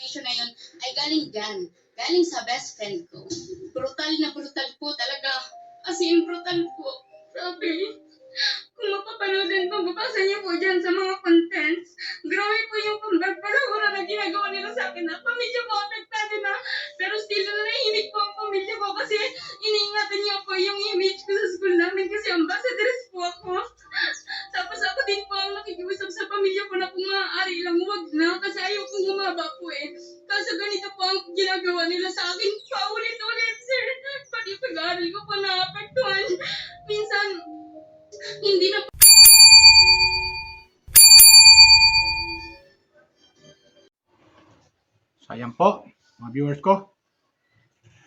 issue na yun ay galing dyan. Galing sa best friend ko. Brutal na brutal po talaga. As in, brutal po. Grabe. Kung mapapanoodin po, mabasa niyo po dyan sa mga contents. Grabe po yung pagpalahura na ginagawa nila sa akin na pamilya ko apektado na. Pero still na nahihimik po ang pamilya ko kasi iniingatan niyo po yung image ko sa school namin kasi ambassadors po ako. Tapos ako din po ang nakikiusap sa pamilya ko na kung maaari lang huwag na kasi ayaw kong humaba po eh. Kaso ganito po ang ginagawa nila sa akin paulit-ulit, sir. Pati pag-aaral ko po naapektuhan. Minsan, hindi na. Sayang po, mga viewers ko.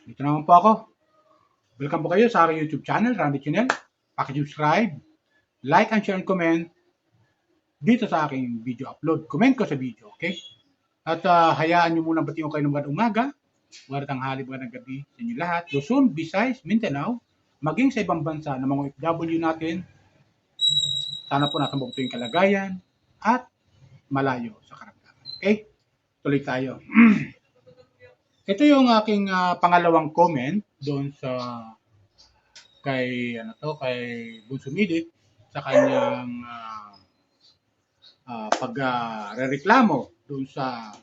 Dito naman po ako. Welcome po kayo sa aking YouTube channel, Randy Channel. Paki-subscribe, like and share and comment dito sa aking video upload. Comment ko sa video, okay? At hayaan nyo muna batiin ko kayo ng magandang umaga, magandang tanghali, magandang gabi sa inyo lahat. Luzon, Visayas, Mindanao, maging sa ibang bansa ng mga OFW natin. Sana po nasa mabuti yung kalagayan at malayo sa karagdagan. Okay? Tuloy tayo. Ito yung aking pangalawang comment doon sa kay Bunso Midit sa kanyang pagrereklamo doon sa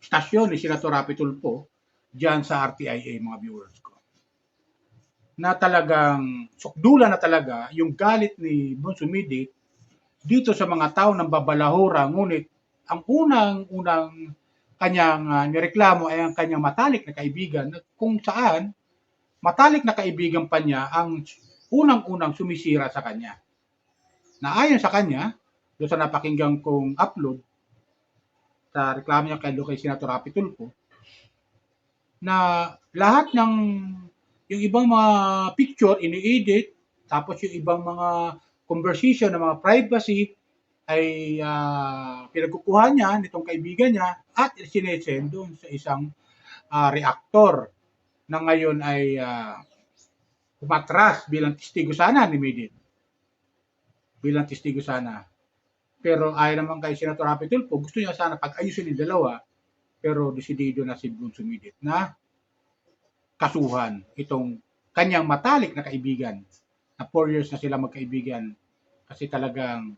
stasyon ni Senator Rapi Tulfo diyan sa RTIA, mga viewers ko. Na talagang sukdulan na talaga yung galit ni Bunso Midit dito sa mga tao ng babalahura, ngunit ang unang kanyang nireklamo ay ang kanyang matalik na kaibigan, kung saan matalik na kaibigan pa niya ang unang-unang sumisira sa kanya. Na ayon sa kanya, doon sa napakinggan kong upload sa reklamo niya kay Senator Rapi Tulfo, na lahat ng yung ibang mga picture ini-edit, tapos yung ibang mga conversation ng mga privacy ay pinagkukuha niya nitong kaibigan niya at sinesend doon sa isang reactor na ngayon ay umatras bilang testigo sana ni Midit. Bilang testigo sana. Pero ayon naman kay Senator Rapi Tulfo, gusto niya sana pag-ayusin yung dalawa, pero desidido na si Bunso Midit na kasuhan itong kanyang matalik na kaibigan na 4 years na sila magkaibigan kasi talagang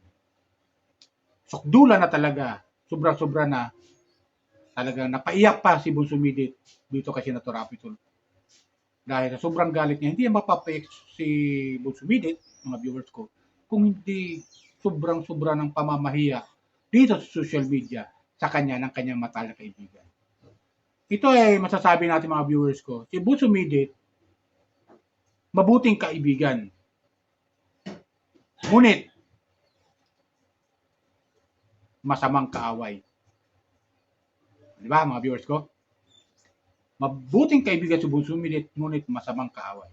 sukdula na talaga, sobra-sobra na, talagang napaiyak pa si Bunso Midit dito kay Senator Rapi Tulfo. Dahil sa sobrang galit niya, hindi mapapaiyak si Bunso Midit, mga viewers ko, kung hindi sobrang-sobra ng pamamahiya dito sa social media sa kanya ng kanyang matalik na kaibigan. Ito ay masasabi natin, mga viewers ko, si Bunso Midit, mabuting kaibigan. Ngunit, masamang kaaway. Di ba, mga viewers ko? Mabuting kaibigan si Bunso Midit, ngunit masamang kaaway.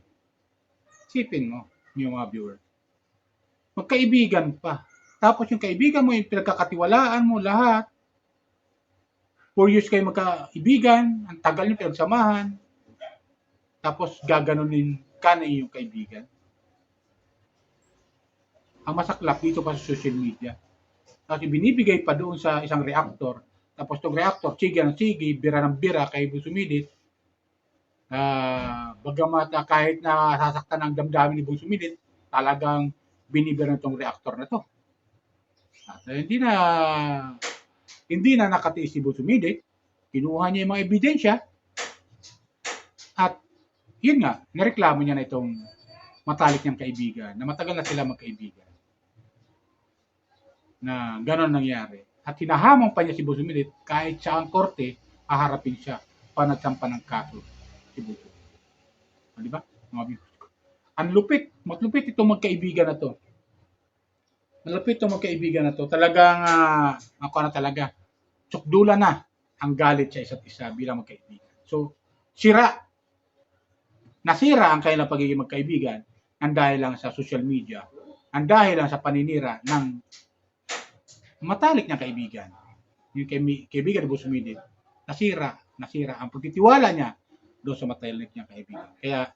Isipin mo, yung mga viewers. Magkaibigan pa. Tapos yung kaibigan mo, yung pinagkakatiwalaan mo lahat. 4 years kayo magkaibigan, ang tagal yung pinagsamahan. Tapos gaganunin ka na iyong kaibigan. Ang masaklap dito pa sa social media. Kasi binibigay pa doon sa isang reactor. Tapos itong reactor, sige ng sige, bira ng bira kay Bunso Midit. Bagamat kahit na sasaktan ang damdamin ni Bunso Midit, talagang binibira itong reactor na to. At hindi na nakatiis si Bunso Midit. Kinuha niya yung mga ebidensya. At yun nga, nareklamo niya na itong matalik niyang kaibigan, na matagal na sila magkaibigan. Na gano'n nangyari. At hinahamon pa niya si Bunso Midit kahit sa ang korte, haharapin siya pa nagsampa ng kaso si Bunso. Di ba? Ang lupit, matlupit itong magkaibigan na to. Malupit itong magkaibigan na to. Talagang, ako na talaga, sukdula na ang galit sa isa't isa bilang magkaibigan. So, nasira ang kanilang pagiging magkaibigan ang dahil lang sa social media, ang dahil lang sa paninira ng matalik niyang kaibigan. Yung kaibigan ni Bunso Midit, nasira ang pagtitiwala niya doon sa matalik niyang kaibigan. Kaya,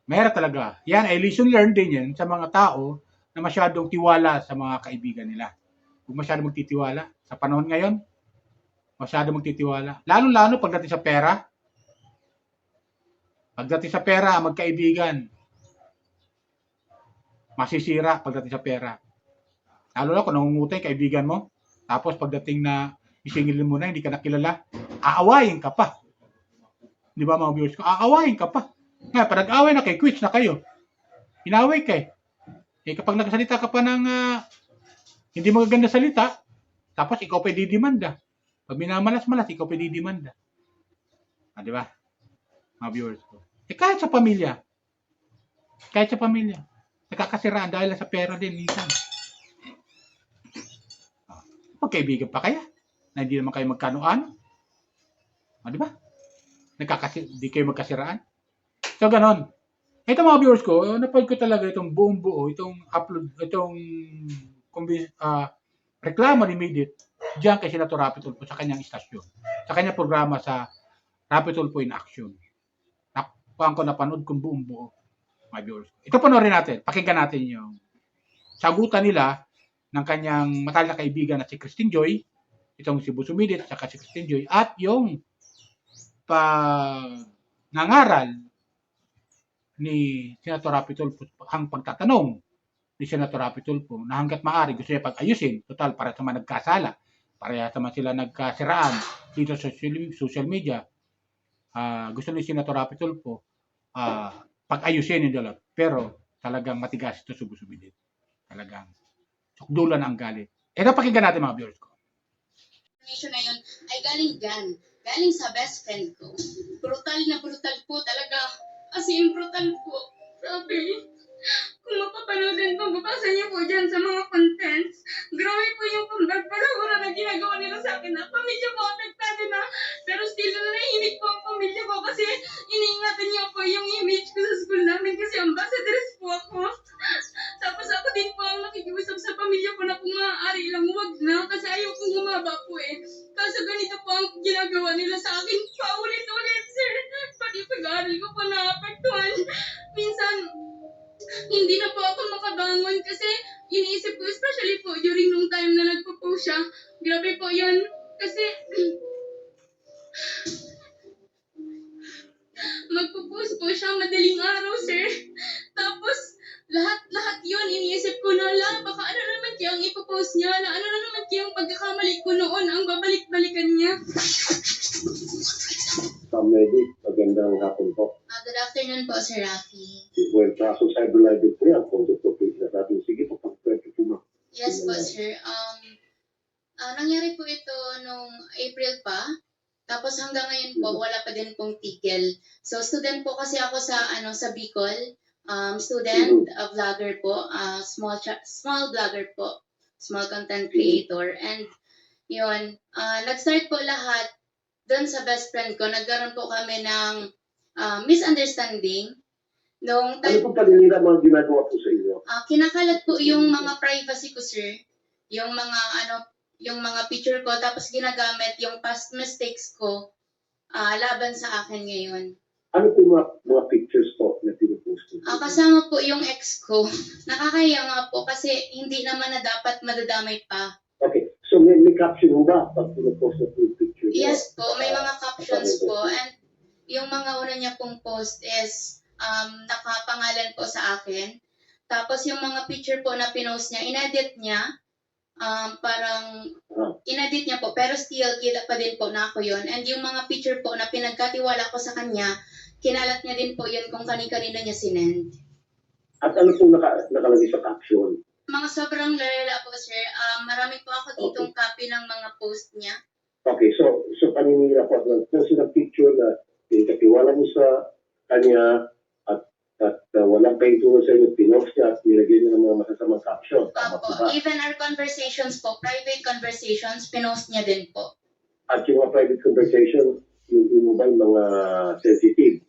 mayroon talaga. Yan ay lesson learned din yan sa mga tao na masyadong tiwala sa mga kaibigan nila. Kung masyadong magtitiwala, sa panahon ngayon, Masyado magtitiwala. Lalo-lalo pagdating sa pera. Pagdating sa pera, magkaibigan, masisira pagdating sa pera. Lalo na kung nangungutay kaibigan mo, tapos pagdating na isingilin mo na, hindi ka nakilala, aawayin ka pa. Di ba mga viewers ko? Aawayin ka pa. Nga, pag nag-away na kayo, quits na kayo. Inaway ka eh. Kapag nagsalita ka pa ng hindi magaganda salita, tapos ikaw pa didimanda. Pag minamalas-malas, ikaw pa didimanda. Di ba? Mga viewers ko. Kahit sa pamilya, nakakasiraan dahil sa pera din minsan. Magkaibigan pa kaya? Na hindi naman kayo magkano-ano? Di ba? Di kayo magkasiraan? So, ganon. Ito mga viewers ko, napag ko talaga itong buong buo, itong reklamo ni Midit diyan kay Senator Rapi Tulfo sa kanyang istasyon, sa kanyang programa sa Rapi Tulfo in Action. Napanood kong buong buo, mga viewers. Ito panoorin natin, pakinggan natin yung sagutan nila ng kanyang matalik na kaibigan na si Christine Joy, itong si Busumidit at si Christine Joy, at yung nangaral ni Senator Rapi Tulfo, ang pagtatanong ni Senator Rapi Tulfo na hanggat maaari gusto niya pag-ayusin, total para sa mga nagkasala, para sa mga sila nagkasiraan dito sa social media. Gusto ni Senator Rapi Tulfo pag-ayusin yung dalawa. Pero talagang matigas ito Busumidit. Talagang sukdulan ang galit. Ito pakinggan natin mga viewers ko. Information na yun ay galing dyan. Galing sa best friend ko. Brutal na brutal po talaga. As in, brutal po. Grabe. Kung mapapanoodin po, mabasa niyo po dyan sa mga contents. Grabe po yung pagpalahura na ginagawa nila sa akin na pamilya ko apektado na. Pero still na nahimik po ang pamilya ko kasi iniingatan niyo po yung image ko sa school namin kasi ambassadors po ako. Tapos ako din po ang nakikiusap sa pamilya ko na kung maaari lang wag na kasi ayaw kong humaba po eh. Kaso ganito po ang ginagawa nila sa akin paulit-ulit sir. Pati pag-aaral ko po naapektuhan. Minsan, hindi na po ako makabangon kasi iniisip ko, especially po during nung time na nagpo-post siya. Grabe po yun. Kasi magpo-post po siya madaling araw, sir. Tapos, lahat yun, iniisip ko na, baka ano naman kaya ang ipopost niya, ano na naman kaya ang pagkakamali ko noon, ang babalik-balikan niya. Medic, magandang hapon po. Good afternoon po, Sir Rafi. Well, kaso cyber libel po yan, kung gusto po na natin. Sige po, pag-kwento po ma. Yes po, sir. Nangyari po ito nung April pa. Tapos hanggang ngayon po, wala pa din pong tigil. So, student po kasi ako sa Bicol. Student, vlogger po. Small vlogger po. Small content creator. And yun, nag-start po lahat doon sa best friend ko. Nagkaroon po kami ng misunderstanding. Nung Ano po paninira mga ginagawa po sa inyo? kinakalat po yung mga privacy ko, sir. Yung mga picture ko, tapos ginagamit yung past mistakes ko laban sa akin ngayon. Ano po mga pictures po na pinupost niyo? Kasama po yung ex ko. Nakakaya nga po kasi hindi naman na dapat madadamay pa. Okay, so may caption mo ba pag pinupost na po yung picture niyo? Yes po, may mga captions po. And yung mga una niya pong post is nakapangalan po sa akin. Tapos yung mga picture po na pinost niya, inedit niya. Inedit niya po, pero still, kita pa din po na ako yun. And yung mga picture po na pinagkatiwala ko sa kanya, kinalat niya din po yun kung kani-kanino niya sinend. At ano po nakalagay sa caption? Mga sobrang lalala po, sir. Marami po ako ditong copy ng mga post niya. Okay, so paninira po, nag-post ng picture na pinagkatiwala mo sa kanya at walang paintulong sa inyo, pinost niya at nilagay niya ng mga masasamang caption. Tama po ba? Even our conversations po, private conversations, pinost niya din po. At yung mga private conversation, yung mobile mga sensitive.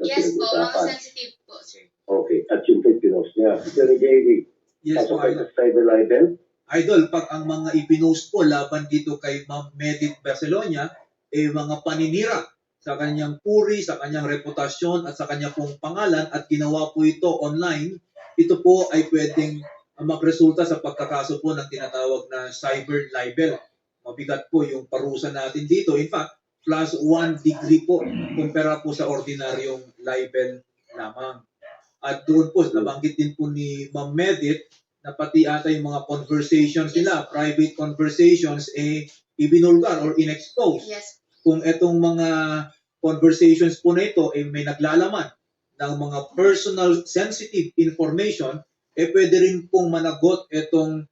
Yes po, mga sensitive po, sir. Okay, at yung pinost niya. Pero Gary, Yes po, pasok kayo sa cyber libel? Idol, pag ang mga ipinost po laban dito kay Ma'am Medit Barcelonia, mga paninira sa kanyang puri, sa kanyang reputasyon at sa kanyang pong pangalan at ginawa po ito online, ito po ay pwedeng magresulta sa pagkakaso po ng tinatawag na cyber libel. mabigat po yung parusa natin dito. In fact, plus 1 degree po kumpara po sa ordinaryong libel lamang. At doon po, nabanggit din po ni Ma'am Medit na pati ata yung mga conversations nila, private conversations, ibinulgar or inexpose. Yes. Kung itong mga conversations po na ito may naglalaman ng mga personal sensitive information, pwede rin pong managot itong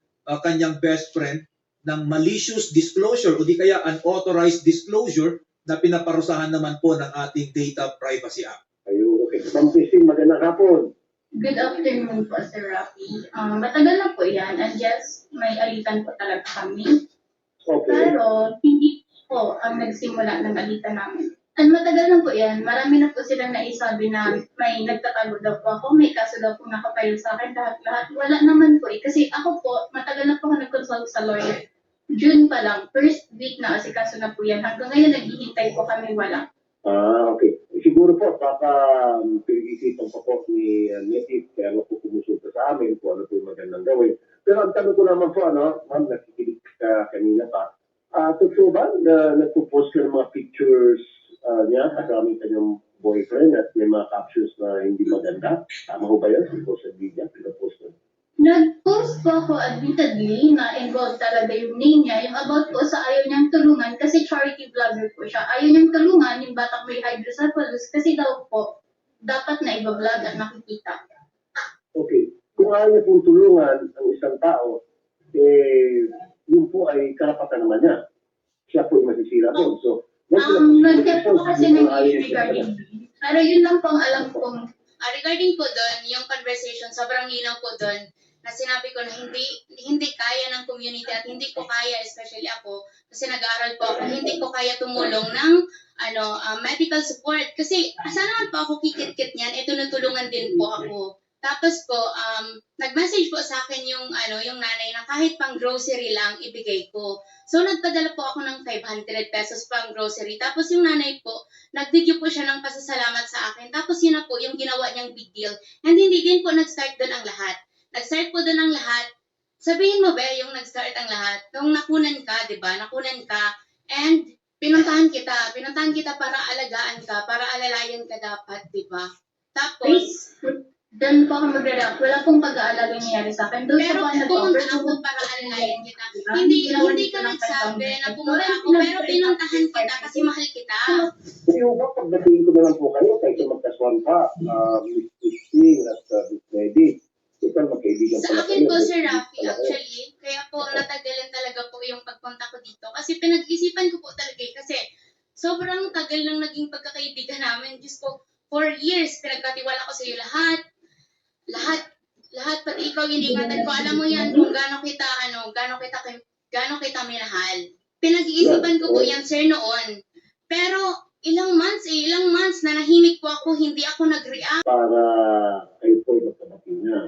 kanyang best friend ng malicious disclosure o di kaya unauthorized disclosure na pinaparusahan naman po ng ating Data Privacy Act. Ayun, okay. Ma'am Christine, magandang hapon. Good afternoon po, Sir Rafi. Matagal na po yan, and yes, may alitan po talaga kami. Okay. Pero hindi po ang nagsimula ng alitan namin. And matagal na po yan, marami na po silang naisabi na may nagtatago daw po ako, may kaso daw po nakapile sa akin, lahat-lahat. Wala naman po eh, kasi ako po, matagal na po ako nag-consult sa lawyer. June pa lang, first week na kasi kaso na po yan. Hanggang ngayon, naghihintay po kami, wala. Okay. Siguro po, baka pinag-isipan pa po ni Native kaya ano po kumusulta sa amin kung ano po yung magandang gawin. Pero ang tanong ko naman po, ma'am, nakikinig ka kanina pa. Totoo ba na nagpo-post ka ng mga pictures niya kasama kanyang boyfriend at may mga captions na hindi maganda? Tama ho ba yan? Sa social media, pinapost na? Nag-post po ako admittedly na involved talaga yung name niya, yung about po sa ayaw niyang tulungan kasi charity vlogger po siya. Ayaw niyang tulungan yung batang may hydrocephalus kasi daw po dapat na iba-vlog at nakikita. Okay. Kung ayaw niya pong tulungan ang isang tao, yun po ay karapatan naman niya. Siya po yung masisira doon. So, Nag-tip po kasi ng issue regarding pero yun lang po ang alam kong Regarding po doon, yung conversation, sobrang linaw po doon na sinabi ko na hindi kaya ng community at hindi ko kaya, especially ako, kasi nag-aaral po ako, hindi ko kaya tumulong ng medical support. Kasi saan naman po ako kikit-kit niyan, tinutulungan din po ako. Tapos po, nag-message po sa akin yung nanay na kahit pang grocery lang ibigay ko. So nagpadala po ako ng 500 pesos pang grocery. Tapos yung nanay po, nag-video po siya ng pasasalamat sa akin. Tapos yun na po yung ginawa niyang big deal. And hindi din po nag-start doon ang lahat. Nag-start po doon ang lahat. Sabihin mo ba yung nag-start ang lahat? Nung nakunan ka, di ba? Nakunan ka. And pinuntahan kita para alagaan ka, para alalayan ka dapat, di ba? Tapos, doon po ako mag-react. Wala pong pag-aalaga nangyari sa akin. Doon pero po pumunta ako para alalayan kita. Hindi ka nagsabi na pumunta ako, pero pinuntahan kita kasi mahal kita. Yung ba, pagdating ko na lang po kayo, kahit magkaswan pa, Miss Christine at Miss Medi, ito magkaibigan Sa akin po, Sir Rafi, actually, kaya po natagalan talaga po yung pagpunta ko dito. Kasi pinag-isipan ko po talaga kasi sobrang tagal lang naging pagkakaibigan namin. Diyos ko, 4 years, pinagkatiwala ko sa iyo lahat, pati ikaw iningatan ko. Alam mo yan kung gaano kita minahal. Pinag-iisipan ko po yan, sir, noon. Pero ilang months na nahimik po ako, hindi ako nag-react. Para kayo po yung magkabating niya.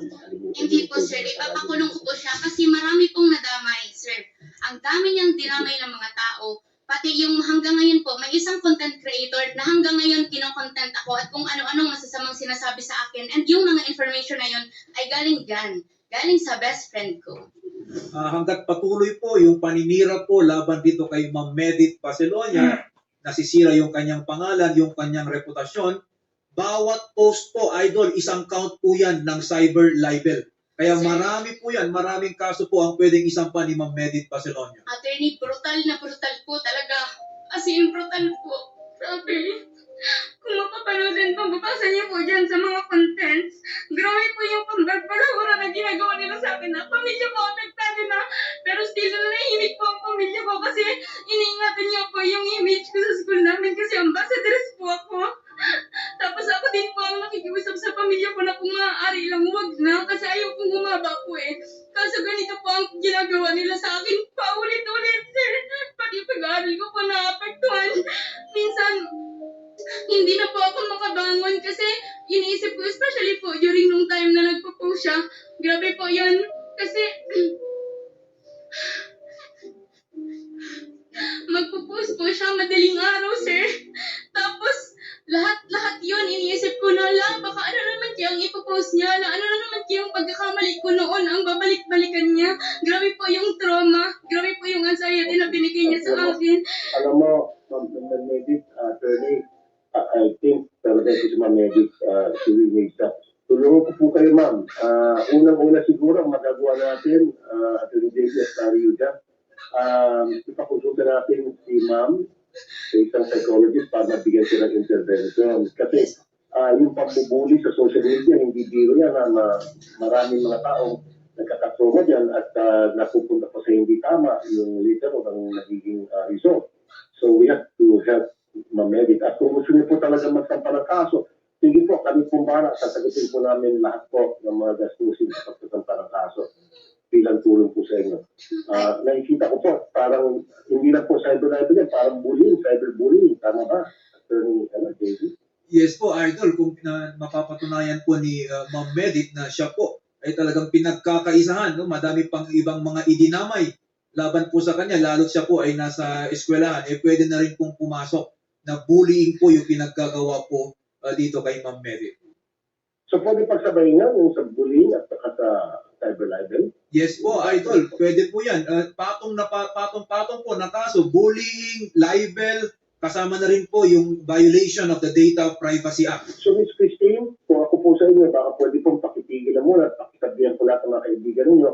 Hindi po, sir. Ipapakulong ko po siya kasi marami pong nadamay, sir. Ang dami niyang dinamay ng mga tao. Pati yung hanggang ngayon po, may isang content creator na hanggang ngayon kinokontent ako at kung ano-anong masasamang sinasabi sa akin. And yung mga information na yun ay galing sa best friend ko. Hanggat patuloy po yung paninira po laban dito kay Ma'am Medit Barcelonia, nasisira yung kanyang pangalan, yung kanyang reputasyon, bawat post po, idol, isang count po yan ng cyber libel. Kaya marami po yan, maraming kaso po ang pwedeng isampa ni Ma'am Medit Barcelonia. Attorney, brutal po talaga. As in, brutal po. Grabe. Kung mapapanoodin po, babasa niyo po dyan sa mga contents. Grabe po yung pagpagpalawara na ginagawa nila sa akin na pamilya ko apektado na. Pero still, nanahimik po ang pamilya ko kasi iniingatan niyo po yung image ko sa school namin kasi ambassadors po ako. Tapos ako din po ang nakikiusap sa pamilya ko na kung maaari lang, huwag na kasi ayaw kong humaba po eh. Kaso ganito po ang ginagawa nila sa akin paulit-ulit, sir. Pati pag-aaral ko po naapektuhan. Minsan, hindi na po ako makabangon kasi iniisip ko, especially po during nung time na nagpo-post siya. Grabe po yun. Kasi magpo-post po siya madaling araw, sir. Tapos, lahat yun, iniisip ko na lang, baka ano naman kaya ang ipopost niya, ano na naman kaya yung pagkakamali ko noon, ang babalik-balikan niya. Grabe po yung trauma, grabe po yung anxiety na binigay namin. Alam mo, Ma'am Medit, attorney, I think talaga ito si Ma'am Medit, si Winisa. Tulungan ko po kayo, ma'am. Unang-una siguro, ang magagawa natin, attorney David at Mario dyan, ipakonsulta natin si ma'am sa isang psychologist para mabigyan sila ng intervention. Kasi yung pambubuli sa social media, hindi biro yan na maraming mga taong nagkakasoma dyan at napupunta pa sa hindi tama yung later o ang nagiging result. So we have to help ma-medit. At kung gusto niyo po talaga magsampa ng kaso, sige po, kami pong bahala. Sasagutin po namin lahat po ng mga gastusin sa pagsasampa ng kaso bilang tulong po sa inyo. Nakikita ko po, parang hindi lang po cyber-libel yan, parang bullying, cyber-bullying. Tama ba? Attorney JB? Yes po, Idol, kung mapapatunayan po ni Ma'am Medit na siya po ay talagang pinagkakaisahan, no? Madami pang ibang mga idinamay laban po sa kanya, lalo't siya po ay nasa eskwelahan, pwede na rin pong pumasok na bullying po yung pinagkagawa po dito kay Ma'am Medit. So pwede pagsabayin nga yung sa bullying at saka sa cyber-libel? Yes po, Idol, pwede po yan. Patong po na kaso, bullying, libel, kasama na rin po yung violation of the Data Privacy Act. So Ms. Christine, kung ako po sa inyo, baka pwede pong pakitigil na muna at pakisabihan ko lahat ng mga kaibigan ninyo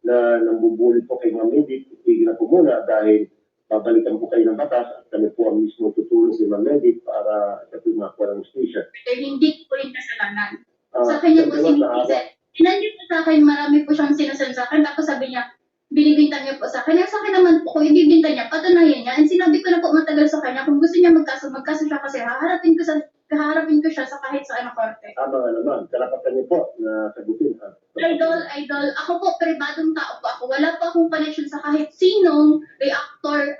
na nambubuli po kay Ma'am Medit, itigil na po muna dahil babalikan po kayo ng batas at kami po ang mismo tutulong kay Ma'am Medit para sa pinakuha ng justisya. Hindi ko rin kasalanan. Sa kanya po sinisisi. Tinanggit po sa akin, marami po siyang sinasend sa akin. Tapos sabi niya, binibinta niya po sa akin. Sa akin naman po, kung ibibinta niya, patunayan niya. And sinabi ko na po matagal sa kanya, kung gusto niya magkaso siya kasi haharapin ko siya sa kahit sa korte. Tama nga naman, karapatan niyo po na sagutin. Idol, ako po, pribadong tao po ako. Wala po akong connection sa kahit sinong reactor,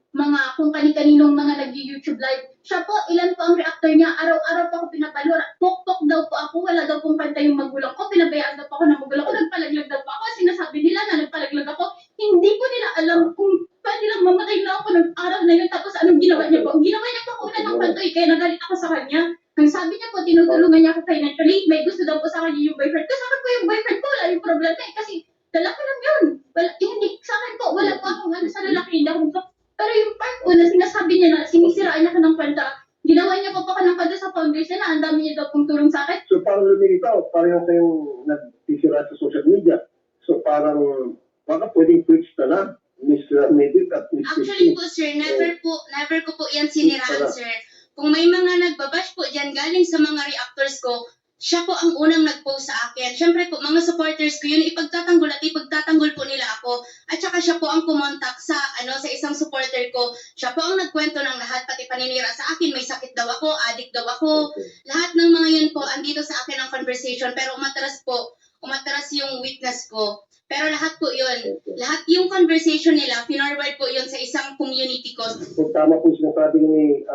mga kung kani-kaninong mga nag-YouTube live. Siya po, ilan po ang reactor niya. Araw-araw po ako pinapalo. Pok-pok daw po ako. Wala daw pong kanta yung magulang ko. Pinabayaan daw po ako ng magulang ko. Nagpalaglag daw po ako. Sinasabi nila na nagpalaglag ako. Hindi ko nila alam kung pwede lang mamatay na ako ng araw na yun. Tapos anong ginawa niya po? Ginawa niya po ako una ng pantoy. Kaya nagalit ako sa kanya. Ang sabi niya po, tinutulungan niya ako financially. May gusto daw po sa kanya yung boyfriend ko. Sa akin po yung boyfriend ko. Wala yung problema eh. Kasi lalaki lang yun. Hindi, sa akin po, wala po akong sa lalaki. Hindi ako. Pero yung part po na sinasabi niya na sinisiraan niya ka ng kwenta, ginawa niya po pa ka ng kwenta sa founders na ang dami niya daw pong tulong sa akin. So parang lumilitaw, parang kayong nagtisira sa social media. So parang baka pwedeng switch na lang, Ms. Medit at Ms. Actually po, sir, never ko po yan siniraan, sir. Kung may mga nagbabash po dyan galing sa mga reactors ko, siya po ang unang nag-post sa akin. Siyempre po, mga supporters ko yun, ipagtatanggol po nila ako. At saka siya po ang kumontak sa isang supporter ko. Siya po ang nagkwento ng lahat, pati paninira sa akin. May sakit daw ako, addict daw ako. Lahat ng mga yun po, andito sa akin ang conversation. Pero umatras yung witness ko. Pero lahat po yun, lahat yung conversation nila, pinorward po yun sa isang community ko. Kung tama po sinasabi ni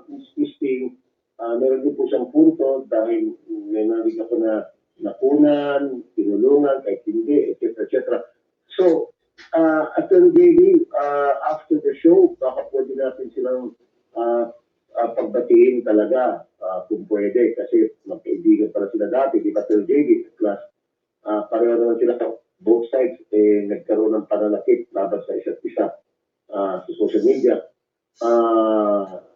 Ms. Christine, meron din po siyang punto dahil may narinig ako na nakunan, tinulungan, kahit hindi, etc. So, Attorney JB, after the show, baka pwede natin silang pagbatiin talaga kung pwede kasi magkaibigan pala sila dati, di ba Attorney JB? Plus, pareho naman sila sa both sides, nagkaroon ng pananakit laban sa isa't isa sa social media.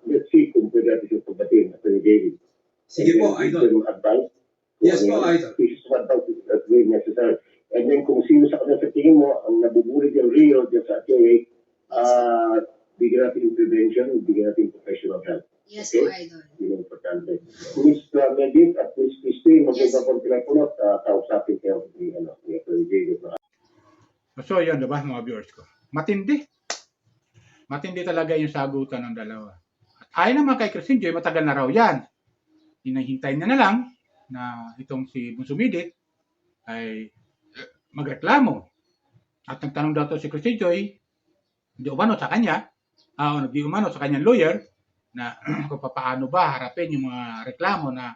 Let's see kung pwede natin siya pagbatiin at David. Sige po, Idol. Advice. Yes po, Idol. Pieces of advice is very necessary. And then kung sino sa kanila sa tingin mo, ang nabubulit yung real dyan sa KA, bigyan natin intervention, bigyan natin professional help. Yes Okay? po, Idol. Yun ang importante. Ms. Medit at Ms. Christine, Yes. magpunta po telepono at kausapin kayo ni David. So, yun, diba, mga viewers ko. Matindi. Matindi talaga yung sagutan ng dalawa. At ayon naman kay Christine Joy, matagal na raw yan. Hinahintay niya na lang na itong si Bunsumidit ay magreklamo. At nagtanong daw to si Christine Joy, hindi umano sa kanya, hindi umano sa kanyang lawyer, na kung paano ba harapin yung mga reklamo na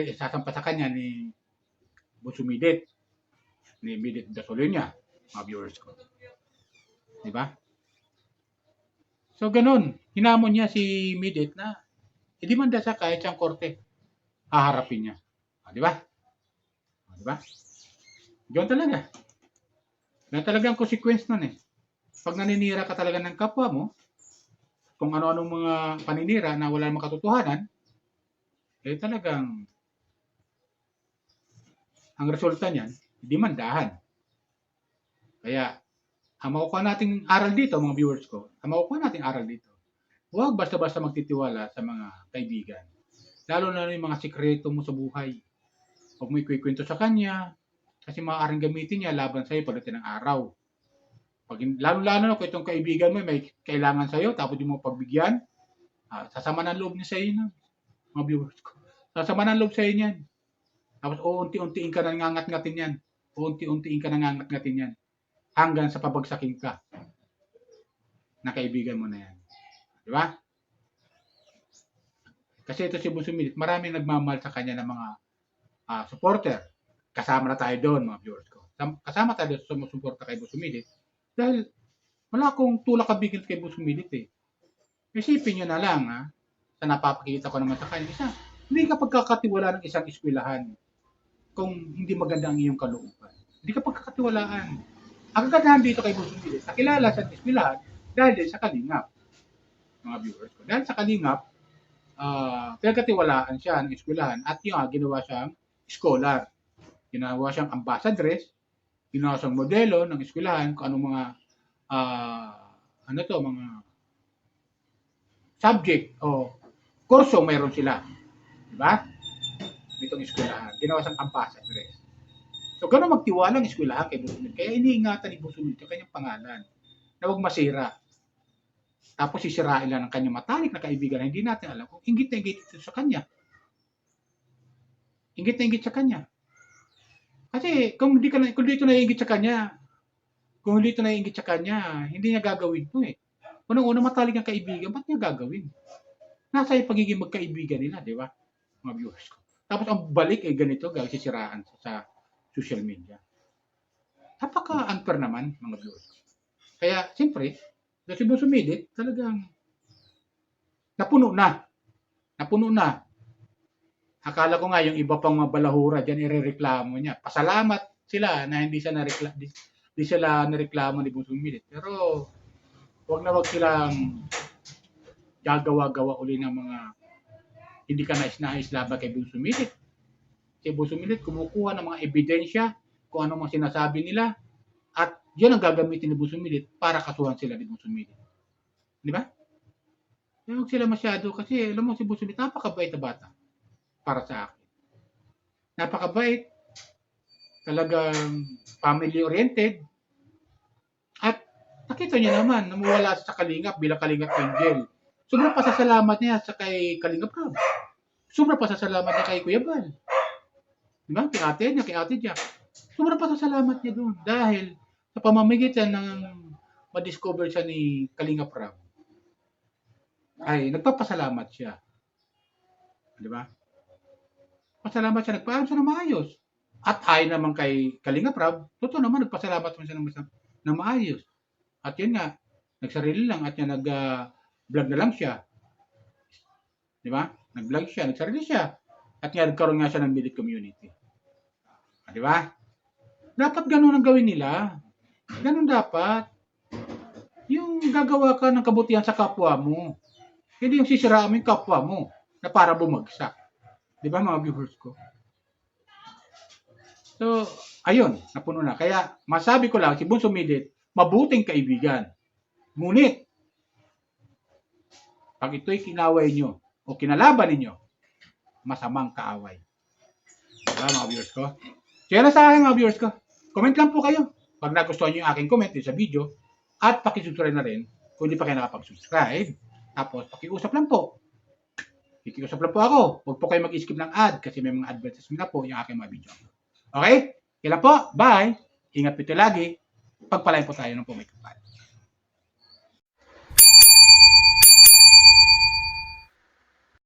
isasampa sa kanya ni Bunsumidit, ni Midit Dasolinia, mga viewers ko. Diba? So, ganun. Hinamon niya si Midit na idimanda sa kahit siyang korte. Haharapin niya. Diba? Diba? Diyan talaga. Yan talaga ang consequence nun eh. pag naninira ka talaga ng kapwa mo, kung ano-anong mga paninira na wala namang katotohanan, eh talagang ang resulta niyan, demandahan. Kaya, ang makukuha nating aral dito, mga viewers ko, ang makukuha nating aral dito, huwag basta-basta magtitiwala sa mga kaibigan. Lalo na yung mga sikreto mo sa buhay. Huwag mo ikikwento sa kanya, kasi maaaring gamitin niya laban sa'yo pagdating ng araw. Lalo-lalo na kung itong kaibigan mo may kailangan sa'yo, tapos di mo pagbigyan, sasama ng loob niya sa'yo na, mga viewers ko. Sasama ng loob sa'yo niyan. Tapos unti-untiin ka nangangat-ngatin yan. Unti-untiin ka nangangat-ngatin yan. Hanggang sa pabagsakin ka na kaibigan mo na yan. Di ba? Kasi ito si Busumilit, maraming nagmamahal sa kanya ng mga supporter. Kasama na tayo doon, mga viewers ko. Kasama tayo sa sumusuporta kay Busumilit. Dahil wala akong tulak kabigan kay Busumilit eh. Isipin nyo na lang sa napapakita ko naman sa kanya. Hindi ka pagkakatiwala ng isang eskwelahan kung hindi maganda ang iyong kalooban. Hindi ka pagkakatiwalaan. Ang kagandahan dito kay Busumilit, nakilala sa eskwelahan dahil sa Kalingap. Mga viewers ko. Dahil sa Kalingap, pinagkatiwalaan siya ng eskwelahan at yung ginawa siyang scholar. Ginawa siyang ambassadress, ginawa siyang modelo ng eskwelahan kung anong mga mga subject o kurso mayroon sila. Diba? Itong eskwelahan. Ginawa siyang ambassadress. So, gano'n magtiwala ang eskwelahan kay Busumilit. Kaya iniingatan ni Busumilit yung kanyang pangalan na huwag masira. Tapos sisirain lang ng kanyang matalik na kaibigan na hindi natin alam kung inggit na inggit ito sa kanya. Inggit na inggit sa kanya. Kasi kung dito na inggit sa kanya, hindi niya gagawin ito eh. Unang-una matalik ang kaibigan, ba't niya gagawin? Nasa yung pagiging magkaibigan nila, di ba? Mga viewers ko. Tapos ang balik ay ganito, sisiraan sa social media. Napaka-unfair naman, mga viewers ko. Kaya, siyempre, si Busumilit, talagang napuno na. Akala ko nga yung iba pang mga balahura dyan, irereklamo niya. Pasalamat sila na hindi sila nareklamo ni Busumilit. Pero, wag silang gagawa-gawa uli ng mga hindi ka nais laban kay Busumilit. Si Busumilit kumukuha ng mga ebidensya kung ano mga sinasabi nila at yan ang gagamitin ni Busumilit para kasuhan sila ni Busumilit. Di ba? Huwag sila masyado kasi alam mo si Busumilit napakabait na bata para sa akin. Napakabait, talagang family-oriented at nakita niya naman namawala sa Kalingap bilang Kalingap Angel. Sobrang pasasalamat niya sa kay Kalingap Rab. Sobrang pasasalamat niya kay Kuya Bal. Diba? Kay ate Jack. Sobrang pasasalamat niya doon dahil sa pamamagitan ng ma-discover siya ni Kalingap Rab ay nagpapasalamat siya. Diba? Pasalamat siya, nagpaalam siya ng maayos. At ayon naman kay Kalingap Rab, totoo naman, nagpasalamat naman siya ng maayos. At yun nga, nagsarili lang at yan nag-vlog na lang siya. Di ba? Nag-vlog siya, nagsarili siya. At nga, nagkaroon nga siya ng Milit community. Di ba? Dapat ganun ang gawin nila. Ganun dapat. Yung gagawa ka ng kabutihan sa kapwa mo. Hindi yung sisiraan mo yung kapwa mo na para bumagsak. Di ba mga viewers ko? So, ayun, napuno na. Kaya, masabi ko lang, si Busumilit, mabuting kaibigan. Ngunit, pag ito'y kinaway nyo o kinalaban ninyo, masamang kaaway. Diba mga viewers ko? Share na sa akin mga viewers ko. Comment lang po kayo pag nagustuhan nyo yung aking comment sa video at pakisubscribe na rin kung hindi pa kayo nakapag-subscribe. Tapos, pakiusap lang po. Kikiusap lang po ako. Huwag po kayo mag-skip ng ad kasi may mga advertisement na po yung aking mga video. Okay? Kailan po? Bye! Ingat po ito lagi. Pagpalain po tayo ng pumikapal.